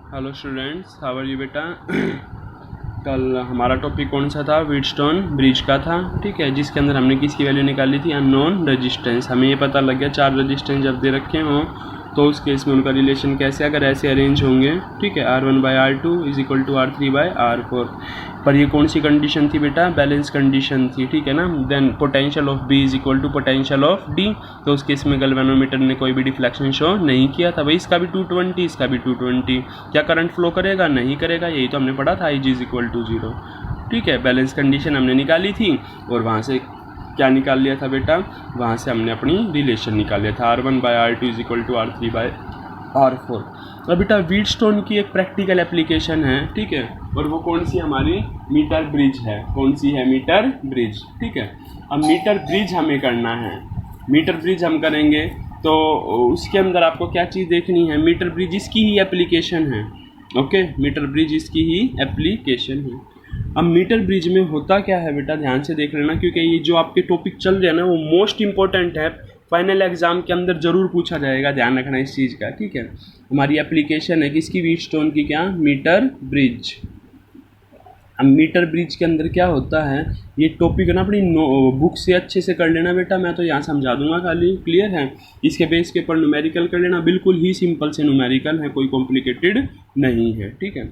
Hello students, how are you बेटा। कल हमारा टॉपिक कौन सा था? व्हीटस्टोन ब्रिज का था, ठीक है, जिसके अंदर हमने किसकी वैल्यू निकाली थी? Unknown resistance. हमें ये पता लग गया 4 रेजिस्टेंस जब दे रखे हों तो उस केस में उनका रिलेशन कैसे, अगर ऐसे अरेंज होंगे, ठीक है, R1/R2 is equal to R3/R4। पर ये कौन सी कंडीशन थी बेटा? बैलेंस कंडीशन थी, ठीक है ना। Then potential of B is equal to potential of D, तो उस केस में गैल्वेनोमीटर ने कोई भी डिफ्लेक्शन शो नहीं किया था। भाई इसका भी 220, इसका भी 220, क्या करंट फ्लो करेगा? नहीं करेगा। यही तो हमने पढ़ा था, IG इज इक्वल टू 0, ठीक है। बैलेंस कंडीशन हमने निकाली थी और वहाँ से क्या निकाल लिया था बेटा? वहाँ से हमने अपनी रिलेशन निकाल लिया था, R1/R2 is equal to R3/R4। अब बेटा व्हीटस्टोन की एक प्रैक्टिकल एप्लीकेशन है, ठीक है, और वो कौन सी हमारी मीटर ब्रिज है। कौन सी है? मीटर ब्रिज, ठीक है। अब मीटर ब्रिज हमें करना है, मीटर ब्रिज हम करेंगे तो उसके अंदर आपको क्या चीज़ देखनी है? मीटर ब्रिज इसकी ही एप्लीकेशन है, ओके, मीटर ब्रिज इसकी ही एप्लीकेशन है। अब मीटर ब्रिज में होता क्या है बेटा, ध्यान से देख लेना, क्योंकि ये जो आपके टॉपिक चल रहे हैं ना वो मोस्ट इंपॉर्टेंट है, फाइनल एग्जाम के अंदर जरूर पूछा जाएगा, ध्यान रखना इस चीज़ का, ठीक है। हमारी एप्लीकेशन है किसकी? व्हीटस्टोन की। क्या? Metre bridge. अब मीटर ब्रिज के अंदर क्या होता है, ये टॉपिक ना अपनी बुक से अच्छे से कर लेना बेटा, मैं तो यहाँ समझा दूंगा खाली, क्लियर है। इसके बेस के ऊपर न्यूमेरिकल कर लेना, बिल्कुल ही सिंपल से न्यूमेरिकल है, कोई कॉम्प्लिकेटेड नहीं है, ठीक है।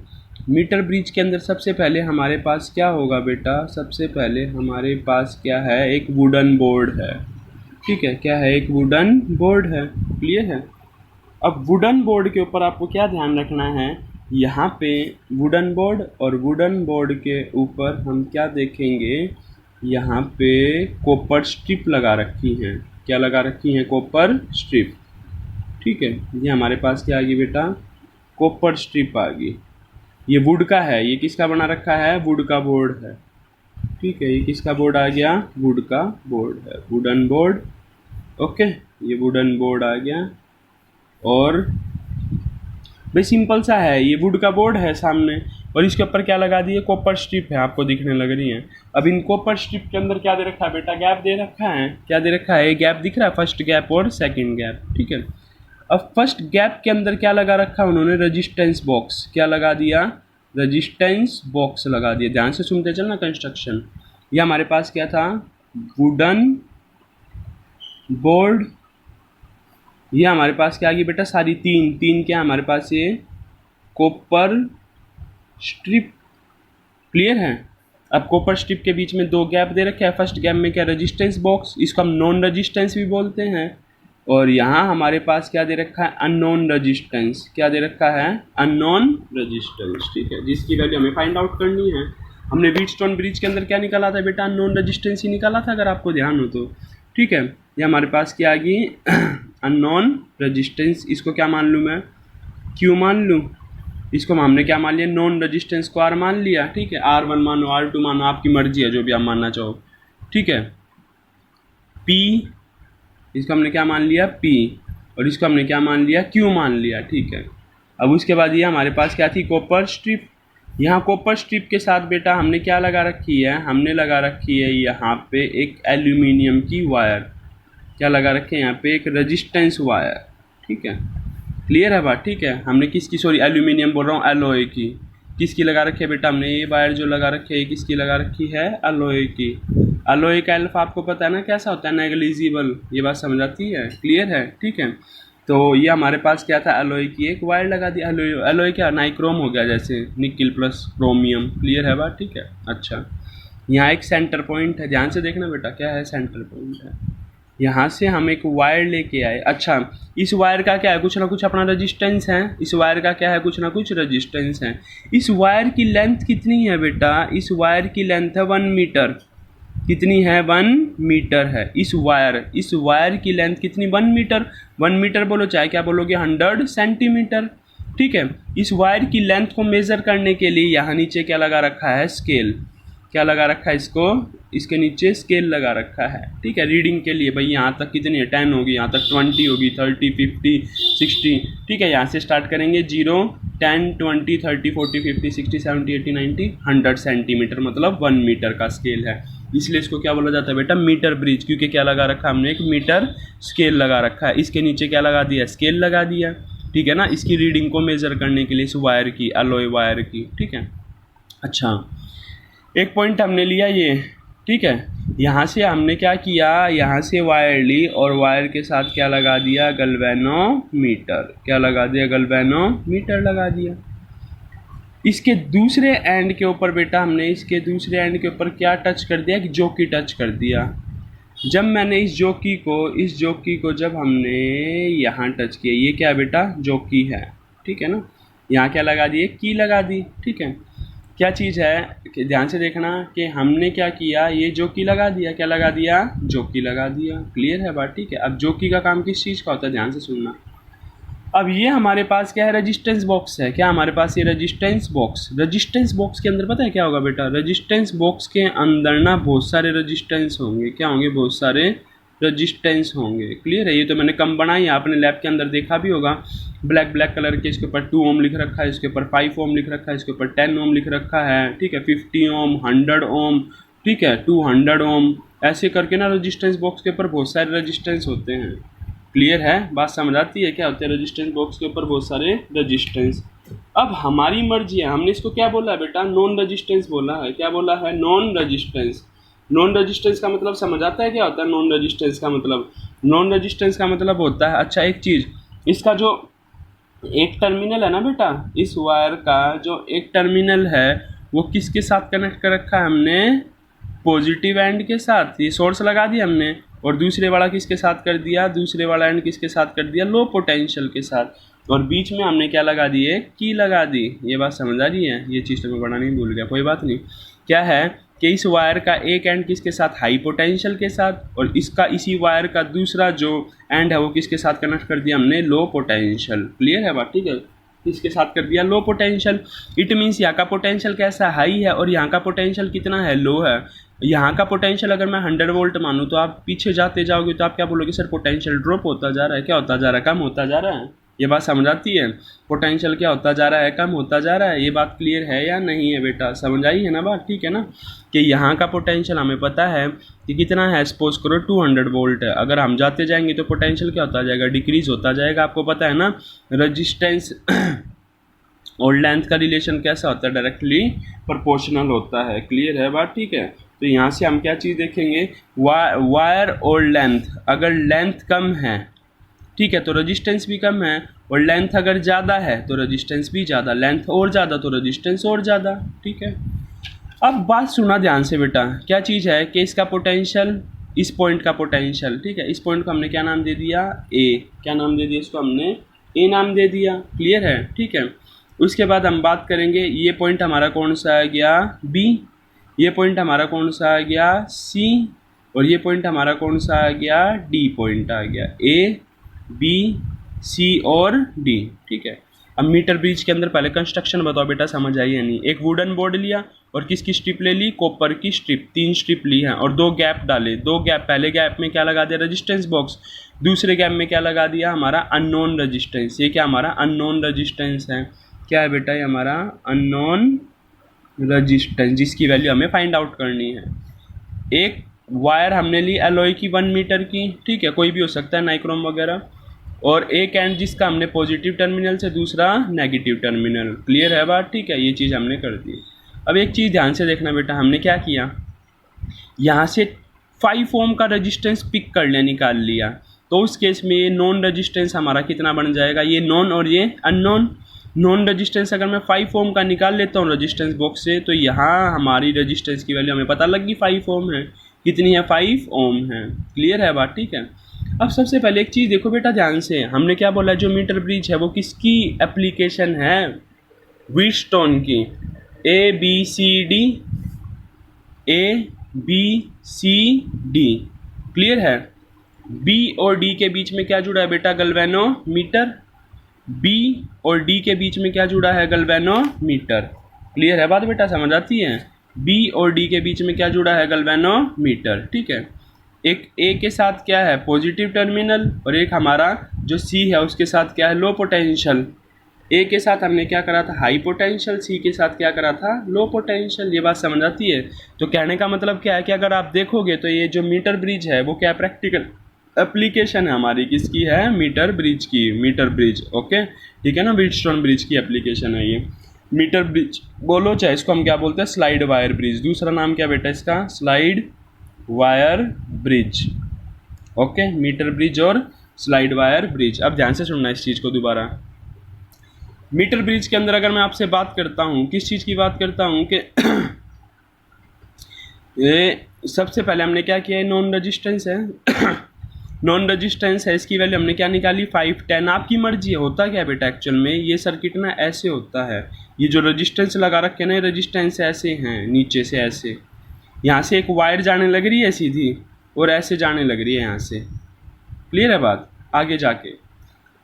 मीटर ब्रिज के अंदर सबसे पहले हमारे पास क्या होगा बेटा? सबसे पहले हमारे पास क्या है? एक वुडन बोर्ड है, ठीक है। क्या है? एक वुडन बोर्ड है, क्लियर है। अब वुडन बोर्ड के ऊपर आपको क्या ध्यान रखना है? यहाँ पे वुडन बोर्ड और वुडन बोर्ड के ऊपर हम क्या देखेंगे? यहाँ पे कॉपर स्ट्रिप लगा रखी हैं। क्या लगा रखी हैं? कॉपर स्ट्रिप, ठीक है। ये हमारे पास क्या आ गई बेटा? कॉपर स्ट्रिप आ गई। ये वुड का है, ये किसका बना रखा है? वुड का बोर्ड है, ठीक है। ये किसका बोर्ड आ गया? वुड का बोर्ड है, वुडन बोर्ड, ओके। ये वुडन बोर्ड आ गया और भाई सिंपल सा है, ये वुड का बोर्ड है सामने और इसके ऊपर क्या लगा दिए? कॉपर स्ट्रिप है, आपको दिखने लग रही है। अब इन कॉपर स्ट्रिप के अंदर क्या दे रखा है बेटा? गैप दे रखा है। क्या दे रखा है? गैप दिख रहा है, फर्स्ट गैप और सेकंड गैप, ठीक है। अब फर्स्ट गैप के अंदर क्या लगा रखा है उन्होंने? Resistance box. क्या लगा दिया? रेजिस्टेंस बॉक्स लगा दिया। ध्यान से सुनते चलना कंस्ट्रक्शन। ये हमारे पास क्या था? Wooden board. ये हमारे पास क्या आ गई बेटा? सारी तीन क्या हमारे पास? ये कॉपर स्ट्रिप, क्लियर है। अब कॉपर स्ट्रिप के बीच में 2 गैप दे रखे हैं। फर्स्ट गैप में क्या? रेजिस्टेंस बॉक्स, इसको हम नॉन रेजिस्टेंस भी बोलते हैं। और यहाँ हमारे पास क्या दे रखा है? Unknown resistance. क्या दे रखा है? अननोन रेजिस्टेंस, ठीक है, जिसकी वैल्यू हमें फाइंड आउट करनी है। हमने व्हीटस्टोन ब्रिज के अंदर क्या निकाला था बेटा? अननोन रेजिस्टेंस ही निकाला था, अगर आपको ध्यान हो तो, ठीक है। ये हमारे पास क्या आ गई? Unknown resistance. इसको क्या मान लूँ मैं? क्यू मान लूँ। इसको हमने क्या मान लिया? नॉन रेजिस्टेंस को R मान लिया, ठीक है। R1 मानो, R2 मानो, आपकी मर्जी है, जो भी आप मानना चाहो, ठीक है। P, इसको हमने क्या मान लिया? P, और इसको हमने क्या मान लिया? Q मान लिया, ठीक है। अब उसके बाद ये हमारे पास क्या थी? Copper strip. यहाँ कॉपर स्ट्रिप के साथ बेटा हमने क्या लगा रखी है? हमने लगा रखी है यहाँ पे एक एल्यूमिनियम की वायर। क्या लगा रखे हैं? यहाँ पे एक रेजिस्टेंस वायर, ठीक है, क्लियर है बात, ठीक है। हमने किसकी, सॉरी एल्यूमिनियम बोल रहा हूँ, एलॉय की। किसकी लगा रखी है बेटा? हमने ये वायर जो लगा रखी है किसकी लगा रखी है? एलॉय की। एलॉय का अल्फा आपको पता है ना कैसा होता है? नेग्लिजिबल। ये बात समझ आती है, क्लियर है, ठीक है। तो ये हमारे पास क्या था? एलॉय की एक वायर लगा दी। एलॉय क्या? नाइक्रोम हो गया, जैसे निकिल प्लस क्रोमियम, क्लियर है बात, ठीक है। अच्छा, यहाँ एक सेंटर पॉइंट है, ध्यान से देखना बेटा, क्या है? सेंटर पॉइंट है। यहाँ से हम एक वायर लेके आए। अच्छा, इस वायर का क्या है? कुछ ना कुछ अपना रेजिस्टेंस है। इस वायर का क्या है? कुछ ना कुछ रेजिस्टेंस है। इस वायर की लेंथ कितनी है बेटा? इस वायर की लेंथ है 1 मीटर। कितनी है? 1 मीटर है इस वायर की लेंथ कितनी? 1 मीटर। 1 मीटर बोलो चाहे क्या बोलोगे, 100 सेंटीमीटर, ठीक है। इस वायर की लेंथ को मेज़र करने के लिए यहाँ नीचे क्या लगा रखा है? स्केल। क्या लगा रखा है? इसको, इसके नीचे स्केल लगा रखा है, ठीक है, रीडिंग के लिए। भाई यहाँ तक कितनी है? 10 होगी, यहाँ तक 20 होगी, 30, 50, 60, ठीक है। यहाँ से स्टार्ट करेंगे 0, 10, 20, 30, 40, 50, 60, 70, 80, 90, 100 सेंटीमीटर, मतलब 1 मीटर का स्केल है। इसलिए इसको क्या बोला जाता है बेटा? मीटर ब्रिज, क्योंकि क्या लगा रखा हमने? एक मीटर स्केल लगा रखा है। इसके नीचे क्या लगा दिया? स्केल लगा दिया। ठीक है ना, इसकी रीडिंग को मेजर करने के लिए इस वायर की, अलॉय वायर की, ठीक है। अच्छा, एक पॉइंट हमने लिया ये, ठीक है। यहाँ से हमने क्या किया, यहाँ से वायर ली और वायर के साथ क्या लगा दिया, गैल्वेनोमीटर। क्या लगा दिया, गैल्वेनोमीटर लगा दिया। इसके दूसरे एंड के ऊपर बेटा हमने इसके दूसरे एंड के ऊपर क्या टच कर दिया, कि जोकी टच कर दिया। जब मैंने इस जोकी को जब हमने यहाँ टच किया, ये क्या बेटा, जोकी है, ठीक है ना। यहाँ क्या लगा दिए, की लगा दी, ठीक है। क्या चीज़ है कि ध्यान से देखना कि हमने क्या किया, ये जोकी लगा दिया, क्या लगा दिया, जोकी लगा दिया। क्लियर है बात, ठीक है। अब जोकी का काम किस चीज़ का होता है, ध्यान से सुनना। अब ये हमारे पास क्या है, रेजिस्टेंस बॉक्स है। क्या हमारे पास ये रेजिस्टेंस बॉक्स के अंदर पता है क्या होगा बेटा, रेजिस्टेंस बॉक्स के अंदर ना बहुत सारे रेजिस्टेंस होंगे। क्या होंगे, बहुत सारे रेजिस्टेंस होंगे। क्लियर है, ये तो मैंने कम बनाई, आपने लैब के अंदर देखा भी होगा, ब्लैक कलर के, इसके ऊपर 2 ओम लिख रखा है, इसके ऊपर 5 ओम लिख रखा है, इसके ऊपर 10 ओम लिख रखा है, ठीक है, 50 ओम, 100 ओम, ठीक है, 200 ओम, ऐसे करके ना रेजिस्टेंस बॉक्स के ऊपर बहुत सारे रेजिस्टेंस होते हैं। क्लियर है, बात समझ आती है, क्या होते हैं रेजिस्टेंस बॉक्स के ऊपर बहुत सारे रेजिस्टेंस। अब हमारी मर्जी है, हमने इसको क्या बोला है बेटा, नॉन रेजिस्टेंस बोला है। क्या बोला है, नॉन रेजिस्टेंस। नॉन रेजिस्टेंस का मतलब समझ आता है, क्या होता है नॉन रेजिस्टेंस का मतलब, नॉन रेजिस्टेंस का मतलब होता है, अच्छा एक चीज़, इसका जो एक टर्मिनल है ना बेटा, इस वायर का जो एक टर्मिनल है वो किसके साथ कनेक्ट कर रखा है हमने, पॉजिटिव एंड के साथ, ये सोर्स लगा दिया हमने, और दूसरे वाला किसके साथ कर दिया, दूसरे वाला एंड किसके साथ कर दिया, लो पोटेंशियल के साथ, और बीच में हमने क्या लगा दी, एक की लगा दी। ये बात समझ आ रही है, ये चीज़ तो मैं पढ़ा नहीं, भूल गया, कोई बात नहीं। क्या है कि इस वायर का एक एंड किसके साथ, हाई पोटेंशियल के साथ, और इसका इसी वायर का दूसरा जो एंड है वो किसके साथ कनेक्ट कर दिया हमने, लो पोटेंशियल। क्लियर है बात, ठीक है, इसके साथ कर दिया लो पोटेंशियल। इट मीन्स यहाँ का पोटेंशियल कैसा, हाई है, और यहाँ का पोटेंशियल कितना है, लो है। यहाँ का पोटेंशियल अगर मैं 100 वोल्ट मानूँ तो आप पीछे जाते जाओगे तो आप क्या बोलोगे, सर पोटेंशियल ड्रॉप होता जा रहा है, क्या होता जा रहा है, कम होता जा रहा है। ये बात समझ आती है, पोटेंशियल क्या होता जा रहा है, कम होता जा रहा है। ये बात क्लियर है या नहीं है बेटा, समझ आई है ना बात, ठीक है ना, कि यहाँ का पोटेंशियल हमें पता है कि कितना है, सपोज करो 200 वोल्ट है, अगर हम जाते जाएंगे तो पोटेंशियल क्या होता जाएगा, डिक्रीज होता जाएगा। आपको पता है ना रेजिस्टेंस और लेंथ का रिलेशन कैसा होता है, डायरेक्टली प्रोपोर्शनल होता है। क्लियर है बात, ठीक है। तो यहाँ से हम क्या चीज़ देखेंगे, वायर और लेंथ, अगर लेंथ कम है, ठीक है, तो रेजिस्टेंस भी कम है, और लेंथ अगर ज़्यादा है तो रेजिस्टेंस भी ज़्यादा, लेंथ और ज़्यादा तो रेजिस्टेंस और ज़्यादा, ठीक है। अब बात सुना ध्यान से बेटा, क्या चीज़ है कि इसका पोटेंशियल, इस पॉइंट का पोटेंशियल, ठीक है, इस पॉइंट को हमने क्या नाम दे दिया, ए। क्या नाम दे दिया इसको हमने, ए नाम दे दिया। क्लियर है, ठीक है। उसके बाद हम बात करेंगे, ये पॉइंट हमारा कौन सा आ गया, बी, ये पॉइंट हमारा कौन सा आ गया, सी, और ये पॉइंट हमारा कौन सा आ गया, डी पॉइंट आ गया, ए बी सी और डी, ठीक है। अब मीटर ब्रिज के अंदर पहले कंस्ट्रक्शन बताओ बेटा, समझ आई या नहीं। एक वुडन बोर्ड लिया और किसकी स्ट्रिप ले ली, कॉपर की स्ट्रिप, 3 स्ट्रिप ली है, और 2 गैप डाले, 2 गैप, पहले गैप में क्या लगा दिया, रेजिस्टेंस बॉक्स, दूसरे गैप में क्या लगा दिया, हमारा अननोन रेजिस्टेंस। ये क्या हमारा अननोन रेजिस्टेंस है, क्या है बेटा, ये हमारा अननोन रेजिस्टेंस, जिसकी वैल्यू हमें फाइंड आउट करनी है। एक वायर हमने ली एलॉय की 1 मीटर की, ठीक है, कोई भी हो सकता है, नाइक्रोम वगैरह, और एक एंड जिसका हमने पॉजिटिव टर्मिनल से, दूसरा नेगेटिव टर्मिनल। क्लियर है बात, ठीक है, ये चीज़ हमने कर दी। अब एक चीज़ ध्यान से देखना बेटा, हमने क्या किया, यहाँ से 5 ओम का रेजिस्टेंस पिक कर लिया, निकाल लिया, तो उस केस में ये नॉन रेजिस्टेंस हमारा कितना बन जाएगा, ये नॉन और ये अननोन। नॉन रेजिस्टेंस अगर मैं 5 ओम का निकाल लेता हूँ रेजिस्टेंस बॉक्स से, तो यहाँ हमारी रेजिस्टेंस की वैल्यू हमें पता लगी 5 ओम है, कितनी है, 5 ओम है। क्लियर है बात, ठीक है। अब सबसे पहले एक चीज़ देखो बेटा ध्यान से, हमने क्या बोला, जो मीटर ब्रिज है वो किसकी एप्लीकेशन है, व्हीटस्टोन की, A B C D, A B C D. Clear है, बी और डी के बीच में क्या जुड़ा है बेटा, गैल्वेनोमीटर, बी और डी के बीच में क्या जुड़ा है, गैल्वेनोमीटर। क्लियर है बात बेटा, समझ आती है, बी और डी के बीच में क्या जुड़ा है, गैल्वेनोमीटर, ठीक है। एक ए के साथ क्या है, पॉजिटिव टर्मिनल, और एक हमारा जो सी है उसके साथ क्या है, लो पोटेंशियल। ए के साथ हमने क्या करा था, हाई पोटेंशियल, सी के साथ क्या करा था, लो पोटेंशियल। ये बात समझ आती है। तो कहने का मतलब क्या है कि अगर आप देखोगे तो ये जो मीटर ब्रिज है वो क्या प्रैक्टिकल एप्लीकेशन है हमारी किसकी है, मीटर ब्रिज की, मीटर ब्रिज। ओके ठीक है ना, व्हीटस्टोन ब्रिज की एप्लीकेशन है ये। मीटर ब्रिज बोलो, चाहे इसको हम क्या बोलते हैं, स्लाइड वायर ब्रिज। दूसरा नाम क्या बेटा इसका, slide wire bridge. Okay, metre bridge और स्लाइड वायर ब्रिज। अब ध्यान से सुनना इस चीज़ को दोबारा। मीटर ब्रिज के अंदर अगर मैं आपसे बात करता हूँ, किस चीज़ की बात करता हूँ कि ये सबसे पहले हमने क्या किया है, नॉन रेजिस्टेंस है नॉन रेजिस्टेंस है, इसकी वैल्यू हमने क्या निकाली 5, 10। आपकी मर्जी है। होता क्या है बेटा एक्चुअल में, ये सर्किट ना ऐसे होता है, ये जो रेजिस्टेंस लगा रखे ना, रेजिस्टेंस ऐसे हैं नीचे से ऐसे, यहाँ से एक वायर जाने लग रही है सीधी और ऐसे जाने लग रही है यहाँ से। क्लियर है बात। आगे जाके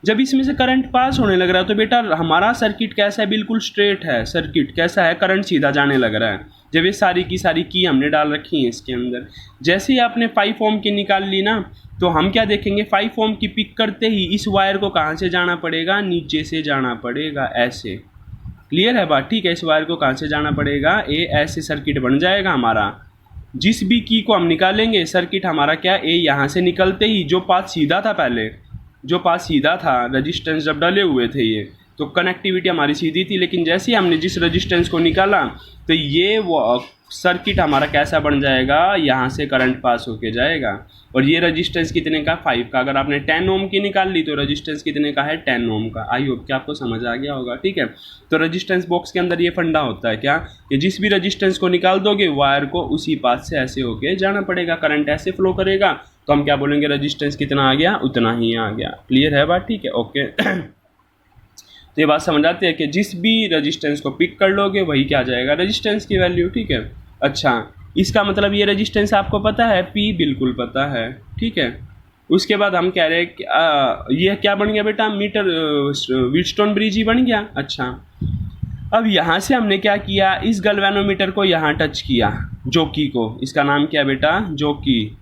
जब इसमें से करंट पास होने लग रहा है तो बेटा हमारा सर्किट कैसा है, बिल्कुल स्ट्रेट है। सर्किट कैसा है, करंट सीधा जाने लग रहा है। जब ये सारी की सारी की हमने डाल रखी है इसके अंदर, जैसे ही आपने 5 ओम की निकाल ली ना, तो हम क्या देखेंगे, 5 ओम की पिक करते ही इस वायर को कहाँ से जाना पड़ेगा, नीचे से जाना पड़ेगा ऐसे। क्लियर है बात। ठीक है, इस वायर को कहाँ से जाना पड़ेगा, ए ऐसे सर्किट बन जाएगा हमारा। जिस भी की को हम निकालेंगे, सर्किट हमारा क्या, ए यहाँ से निकलते ही जो पाथ सीधा था, पहले जो पाथ सीधा था, रजिस्टेंस जब डले हुए थे ये, तो कनेक्टिविटी हमारी सीधी थी। लेकिन जैसे ही हमने जिस रजिस्टेंस को निकाला, तो ये वो सर्किट हमारा कैसा बन जाएगा, यहाँ से करंट पास होके जाएगा। और ये रजिस्टेंस कितने का, 5 का। अगर आपने 10 ओम की निकाल ली तो रजिस्टेंस कितने का है, 10 ओम का। आई होप कि आपको समझ आ गया होगा। ठीक है, तो रजिस्टेंस बॉक्स के अंदर ये फंडा होता है क्या, कि जिस भी रजिस्टेंस को निकाल दोगे, वायर को उसी पाथ से ऐसे होके जाना पड़ेगा, करंट ऐसे फ्लो करेगा, तो हम क्या बोलेंगे, रजिस्टेंस कितना आ गया, उतना ही आ गया। क्लियर है बात। ठीक है, ओके तो ये बात समझ आती है कि जिस भी रजिस्टेंस को पिक कर लोगे वही क्या आ जाएगा, रजिस्टेंस की वैल्यू। ठीक है, अच्छा इसका मतलब ये रजिस्टेंस आपको पता है, P बिल्कुल पता है। ठीक है, उसके बाद हम कह रहे हैं कि ये क्या बन गया बेटा, मीटर व्हीटस्टोन ब्रिज ही बन गया। अच्छा, अब यहाँ से हमने क्या किया, इस गैल्वेनोमीटर को यहाँ टच किया, जोकी को। इसका नाम क्या बेटा, जोकी।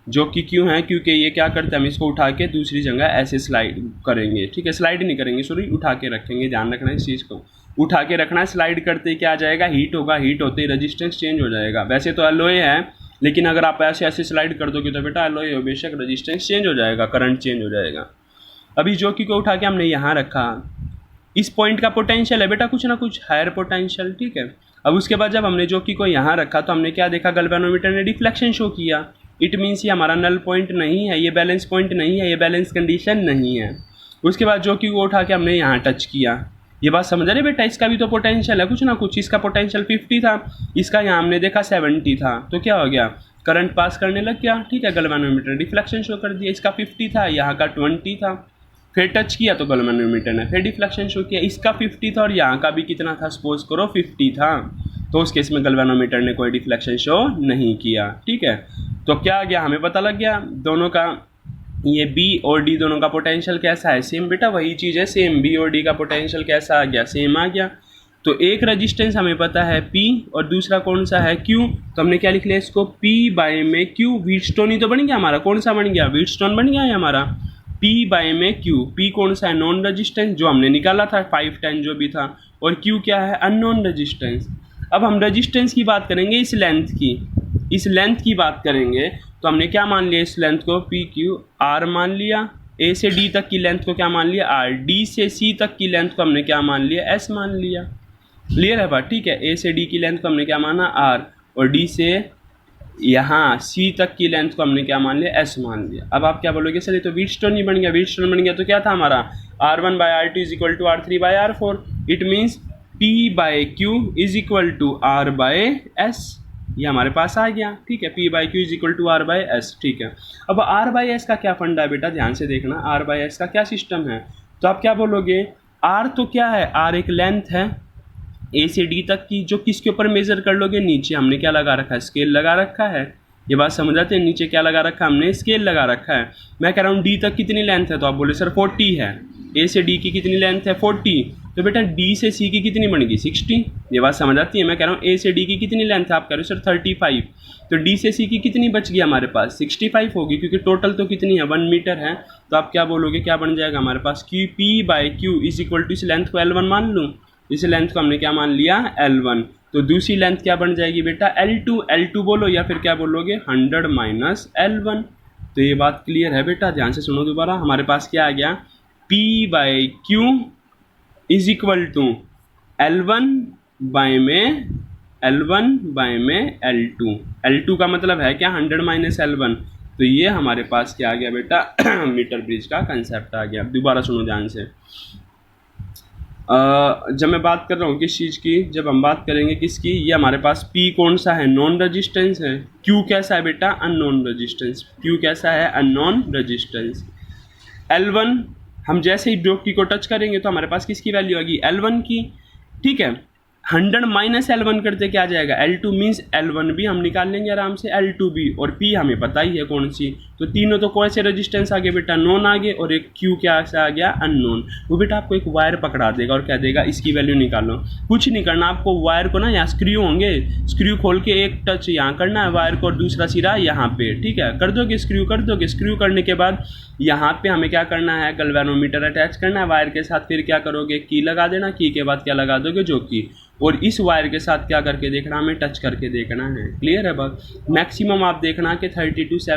जोकी क्यों है, क्योंकि ये क्या करते हैं, हम इसको उठा के दूसरी जगह ऐसे स्लाइड करेंगे। ठीक है, स्लाइड नहीं करेंगे, सॉरी, उठा के रखेंगे। ध्यान रखना है इस चीज़ को, उठा के रखना है। स्लाइड करते ही क्या आ जाएगा, हीट होगा, हीट होते ही रजिस्टेंस चेंज हो जाएगा। वैसे तो एलॉय है, लेकिन अगर आप ऐसे ऐसे स्लाइड कर दोगे तो बेटा एलॉय हो, बेशक रजिस्टेंस चेंज हो जाएगा, करंट चेंज हो जाएगा। अभी जोकी को उठा के हमने यहाँ रखा, इस पॉइंट का पोटेंशियल है बेटा कुछ ना कुछ हायर पोटेंशियल। ठीक है, अब उसके बाद जब हमने जोकी को यहाँ रखा तो हमने क्या देखा, गैल्वेनोमीटर ने डिफ्लेक्शन शो किया। इट मीन्स ये हमारा नल पॉइंट नहीं है, ये बैलेंस पॉइंट नहीं है, ये बैलेंस कंडीशन नहीं है। उसके बाद जोकी को उठा के हमने यहाँ टच किया। ये बात समझ रहे बेटा, इसका भी तो पोटेंशियल है कुछ ना कुछ। इसका पोटेंशियल 50 था, इसका यहाँ हमने देखा 70 था, तो क्या हो गया, करंट पास करने लग गया। ठीक है, गैल्वेनोमीटर डिफ्लेक्शन शो कर दिया। इसका 50 था, यहाँ का 20 था, फिर टच किया तो गैल्वेनोमीटर ने फिर डिफ्लेक्शन शो किया। इसका 50 था और यहाँ का भी कितना था, सपोज करो 50 था, तो उस केस में गैल्वेनोमीटर ने कोई डिफ्लेक्शन शो नहीं किया। ठीक है, तो क्या आ गया, हमें पता लग गया दोनों का, ये B और D दोनों का पोटेंशियल कैसा है, सेम बेटा वही चीज़ है, सेम B और D का पोटेंशियल कैसा आ गया, सेम आ गया। तो एक रजिस्टेंस हमें पता है P और दूसरा कौन सा है Q, तो हमने क्या लिख लिया इसको, P बाय में Q। व्हीटस्टोन ही तो बन गया हमारा, कौन सा बन गया, व्हीटस्टोन बन गया है हमारा। P बाय में Q, P कौन सा है, नॉन रजिस्टेंस जो हमने निकाला था 5, 10 जो भी था, और Q क्या है, अननोन रजिस्टेंस। अब हम रजिस्टेंस की बात करेंगे, इस लेंथ की, इस लेंथ की बात करेंगे, तो हमने क्या मान लिया, इस लेंथ को पी क्यू आर मान लिया। ए से डी तक की लेंथ को क्या मान लिया, आर। डी से सी तक की लेंथ को हमने क्या मान लिया, एस मान लिया। क्लियर है बात। ठीक है, ए से डी की लेंथ को हमने क्या माना, आर, और डी से यहाँ सी तक की लेंथ को हमने क्या मान लिया, एस मान लिया। अब आप क्या बोलोगे, सर ये तो व्हीटस्टोन ही बन गया। व्हीटस्टोन बन गया तो क्या था हमारा, R1 by R2 is equal to R3 by R4। It means P by Q is equal to R by S। ये हमारे पास आ गया। ठीक है, P by Q is equal to R by S. ठीक है, अब R बाई एस का क्या फंडा है बेटा, ध्यान से देखना, R बाई एस का क्या सिस्टम है। तो आप क्या बोलोगे, R तो क्या है, R एक लेंथ है A से D तक की, जो किसके ऊपर मेजर कर लोगे, नीचे हमने क्या लगा रखा है, स्केल लगा रखा है। ये बात समझ आते हैं, नीचे क्या लगा रखा है हमने, स्केल लगा रखा है। मैं कह रहा हूँ D तक कितनी लेंथ है, तो आप बोले सर 40 है। A से D की कितनी लेंथ है, 40, तो बेटा D से C की कितनी बनेगी, 60। ये बात समझ आती है। मैं कह रहा हूँ A से D की कितनी लेंथ है, आप कह रहे हो सर 35, तो D से C की कितनी बच गई हमारे पास, 65 होगी, क्योंकि टोटल तो कितनी है, 1 मीटर है। तो आप क्या बोलोगे, क्या बन जाएगा हमारे पास, कि P by Q is equal to, इस लेंथ को L1 मान लूँ, इस लेंथ को हमने क्या मान लिया, L1, तो दूसरी लेंथ क्या बन जाएगी बेटा, L2। L2 बोलो या फिर क्या बोलोगे, 100 माइनस L1। तो ये बात क्लियर है बेटा, ध्यान से सुनो दोबारा। हमारे पास क्या आ गया, P/Q is equal to L1 bye में L2। L2 का मतलब है क्या, 100 माइनस L1। तो ये हमारे पास क्या आ गया बेटा, मीटर ब्रिज का कंसेप्ट आ गया। दोबारा सुनो ध्यान से। जब मैं बात कर रहा हूँ किस चीज़ की, जब हम बात करेंगे किसकी, ये हमारे पास P कौन सा है, नॉन रेजिस्टेंस है। Q कैसा है बेटा, अननोन रेजिस्टेंस। Q कैसा है, अननोन रेजिस्टेंस। L1 हम जैसे ही ड्रॉप की को टच करेंगे तो हमारे पास किसकी वैल्यू आएगी, L1 की। ठीक है, 100 माइनस L1 करते क्या आ जाएगा, L2 मीन्स L1 भी हम निकाल लेंगे आराम से, L2 भी, और P हमें पता ही है कौन सी। तो तीनों तो कौन से रेजिस्टेंस आगे बेटा, नॉन आगे, और एक Q क्या से आ गया, अननोन। वो बेटा आपको एक वायर पकड़ा देगा और कह देगा इसकी वैल्यू निकालो। कुछ नहीं करना आपको, वायर को ना यहाँ स्क्रू होंगे, स्क्रू खोल के एक टच यहाँ करना है वायर को और दूसरा सिरा यहाँ पे। ठीक है, कर दोगे स्क्रू, कर दोगे स्क्रू करने के बाद यहाँ पे हमें क्या करना है, गैल्वेनोमीटर अटैच करना है वायर के साथ। फिर क्या करोगे, की लगा देना, की के बाद क्या लगा दोगे, जो की, और इस वायर के साथ क्या करके देखना, हमें टच करके देखना है। क्लियर है बात। मैक्सिमम आप देखना कि 32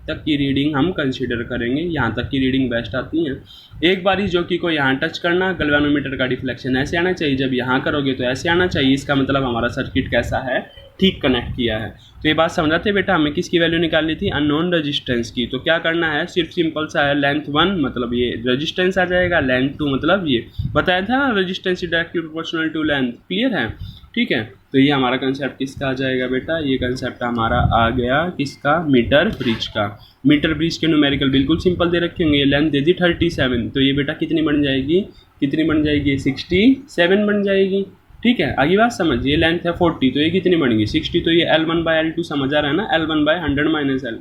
तक की रीडिंग हम कंसीडर करेंगे, यहाँ तक की रीडिंग बेस्ट आती है। एक बार इस जॉकी को यहाँ टच करना, गैल्वेनोमीटर का डिफ्लेक्शन ऐसे आना चाहिए, जब यहाँ करोगे तो ऐसे आना चाहिए। इसका मतलब हमारा सर्किट कैसा है, ठीक कनेक्ट किया है। तो ये बात समझ आते बेटा, हमें किसकी वैल्यू निकालनी थी, अननोन रेजिस्टेंस की। तो क्या करना है, सिर्फ सिंपल सा है, लेंथ 1 मतलब ये रेजिस्टेंस आ जाएगा, लेंथ 2 मतलब ये बताया था resistance directly proportional to length. Clear है, ठीक है। तो ये हमारा कंसेप्ट किसका आ जाएगा बेटा, ये कंसेप्ट हमारा आ गया किसका, मीटर ब्रिज का। मीटर ब्रिज के न्यूमेरिकल बिल्कुल सिंपल दे रखे होंगे। ये लेंथ दे दी 37, तो ये बेटा कितनी बन जाएगी, कितनी बन जाएगी, 67 बन जाएगी। ठीक है, आगे बात समझ। ये लेंथ है 40, तो ये कितनी बनेगी, 60। तो ये L1/L2 समझ आ रहा है ना, L1/100 माइनस L।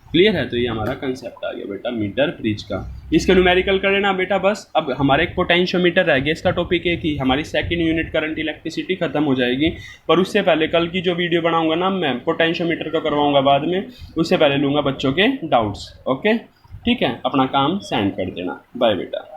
क्लियर है। तो ये हमारा कंसेप्ट आ गया बेटा मीटर ब्रिज का। इसका न्यूमेरिकल कर लेना बेटा बस। अब हमारे एक पोटेंशियोमीटर रह गया, इसका टॉपिक है कि हमारी सेकंड यूनिट करंट इलेक्ट्रिसिटी खत्म हो जाएगी। पर उससे पहले कल की जो वीडियो बनाऊंगा ना मैं, पोटेंशियोमीटर का करवाऊंगा बाद में, उससे पहले लूँगा बच्चों के डाउट्स। ओके, ठीक है, अपना काम सेंड कर देना। बाय बेटा।